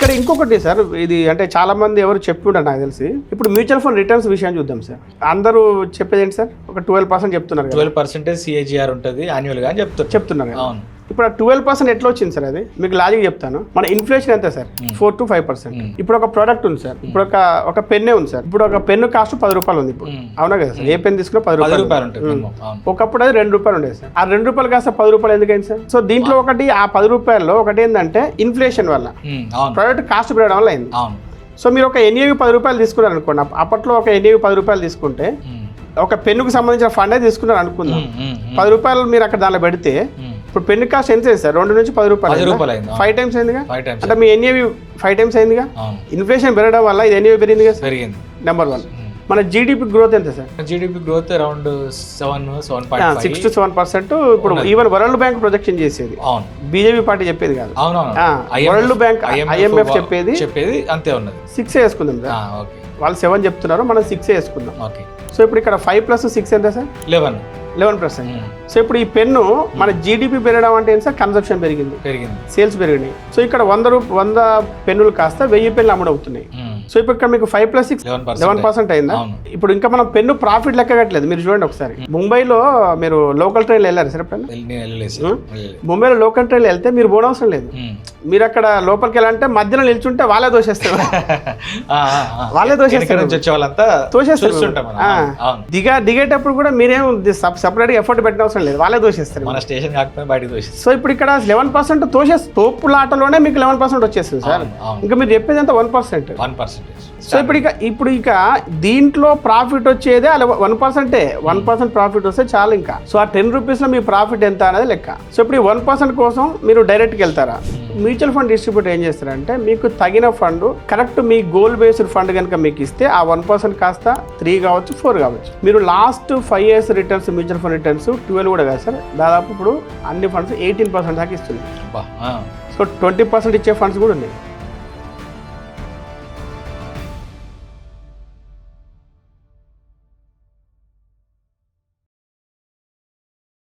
ఇక్కడ ఇంకొకటి సార్, ఇది అంటే చాలా మంది ఎవరు చెప్పి ఉంటారు నాకు తెలిసి. ఇప్పుడు మ్యూచువల్ ఫండ్ రిటర్న్స్ విషయం చూద్దాం సార్. అందరూ చెప్పేది ఏంటి సార్, ఒక 12% చెప్తున్నారు. 12% CAGR ఉంటుంది యాన్యువల్ గా అని చెప్తున్నారు. అవును. ఇప్పుడు 12% ఎట్లా వచ్చింది సార్? అది మీకు లాజిక్ చెప్తాను. మన ఇన్ఫ్లేషన్ ఎంత సార్? 4 to 5%. ఇప్పుడు ఒక ప్రోడక్ట్ ఉంది సార్, ఇప్పుడు ఒక పెన్నే ఉంది సార్. ఇప్పుడు ఒక పెన్ను కాస్ట్ 10 రూపాయలు ఉంది ఇప్పుడు, అవునా కదా సార్? ఏ పెన్ తీసుకున్నా 10 రూపాయలు ఉంటుంది. ఒకప్పుడు అది 2 రూపాయలు ఉండేది సార్. ఆ 2 రూపాయలు కాస్త 10 రూపాయలు ఎందుకైంది సార్? సో దీంట్లో ఒకటి, ఆ 10 రూపాయల్లో ఒకటి ఏంటంటే ఇన్ఫ్లేషన్ వల్ల ప్రోడక్ట్ కాస్ట్ పెరగడం వల్ల అయింది. సో మీరు ఒక NAV 10 రూపాయలు తీసుకున్నారు అనుకోండి. అప్పట్లో ఒక NAV 10 రూపాయలు తీసుకుంటే ఒక పెన్నుకు సంబంధించిన ఫండే తీసుకున్నారు అనుకుందాం. 10 రూపాయలు మీరు అక్కడ దానిలో పెడితే ఇప్పుడు పెన్ను కాస్ట్ ఎంత సార్? 2 నుంచి 10 రూపాయలు, 5 టైమ్స్ అయిందిగా. అంటే మీ NAV 5 టైమ్స్ అయిందిగా. ఇన్ఫ్లేషన్ పెరగడం వల్ల ఇది NAV పెరిగింది కదా సార్. నెంబర్ 1. మన GDP గ్రోత్ ఎంత sir? GDP growth around 6 to 7%. ఇప్పుడు ఈవెన్ వరల్డ్ బ్యాంక్ ప్రొజెక్షన్ చేసేది, BJP పార్టీ చెప్పేది కాదు. వరల్డ్ బ్యాంక్ IMF చెప్పేది అంతే ఉన్నది. 6 వేసుకుందాం సార్. వాళ్ళు 7 చెప్తున్నారు, మనం 6 వేసుకుందాం. సో ఇప్పుడు ఇక్కడ 5 + 6 ఎంత సార్? 11%. సో ఇప్పుడు ఈ పెన్ను మన GDP పెరగడం అంటే ఏంటి సార్? కన్సంప్షన్ పెరిగింది, సేల్స్ పెరిగినాయి. సో ఇక్కడ 100 పెన్నులు కాస్త 1000 పెన్నులు అమ్ముడవుతున్నాయి. సో ఇప్పుడు ఇక్కడ మీకు 5 + 6 11% అయిందా? ఇప్పుడు ఇంకా మనం పెన్ను ప్రాఫిట్ లెక్క కట్టలేదు. మీరు చూడండి ఒకసారి, ముంబైలో మీరు లోకల్ ట్రైన్లో వెళ్ళారు సార్ ఎప్పుడైనా? ముంబైలో లోకల్ ట్రైన్లో వెళ్తే మీరు పోనవసరం లేదు. మీరు అక్కడ లోపలికి వెళ్ళాలంటే మధ్యలో నిల్చుంటే వాళ్ళే దోషేస్తారు. దిగేటప్పుడు కూడా మీరేం సపరేట్గా ఎఫర్ట్ పెట్టిన అవసరం లేదు, వాళ్ళే దోషేస్తారు. మన స్టేషన్ కాకపోతే బయట దోషేస్తారు. సో ఇప్పుడు ఇక్కడ 11% తోపులాటలోనే మీకు 11% వచ్చేస్తుంది సార్. ఇంకా మీరు చెప్పేది అంతా 1%. సో ఇప్పుడు ఇక దీంట్లో ప్రాఫిట్ వచ్చేదే 1% ప్రాఫిట్ వస్తే చాలు ఇంకా. సో ఆ 10 రూపీస్లో మీ ప్రాఫిట్ ఎంత అనేది లెక్క. సో ఇప్పుడు ఈ 1% కోసం మీరు డైరెక్ట్గా వెళ్తారా? మ్యూచువల్ ఫండ్ డిస్ట్రిబ్యూటర్ ఏం చేస్తారంటే మీకు తగిన ఫండ్ కరెక్ట్ మీ గోల్ బేస్డ్ ఫండ్ కనుక మీకు ఇస్తే ఆ 1% కాస్త 3 కావచ్చు, 4 కావచ్చు. మీరు last 5 years returns, mutual fund returns 12 కూడా కాదు సార్, దాదాపు ఇప్పుడు అన్ని ఫండ్స్ 18% దాకా ఇస్తుంది. సో 20% ఇచ్చే ఫండ్స్ కూడా ఉన్నాయి.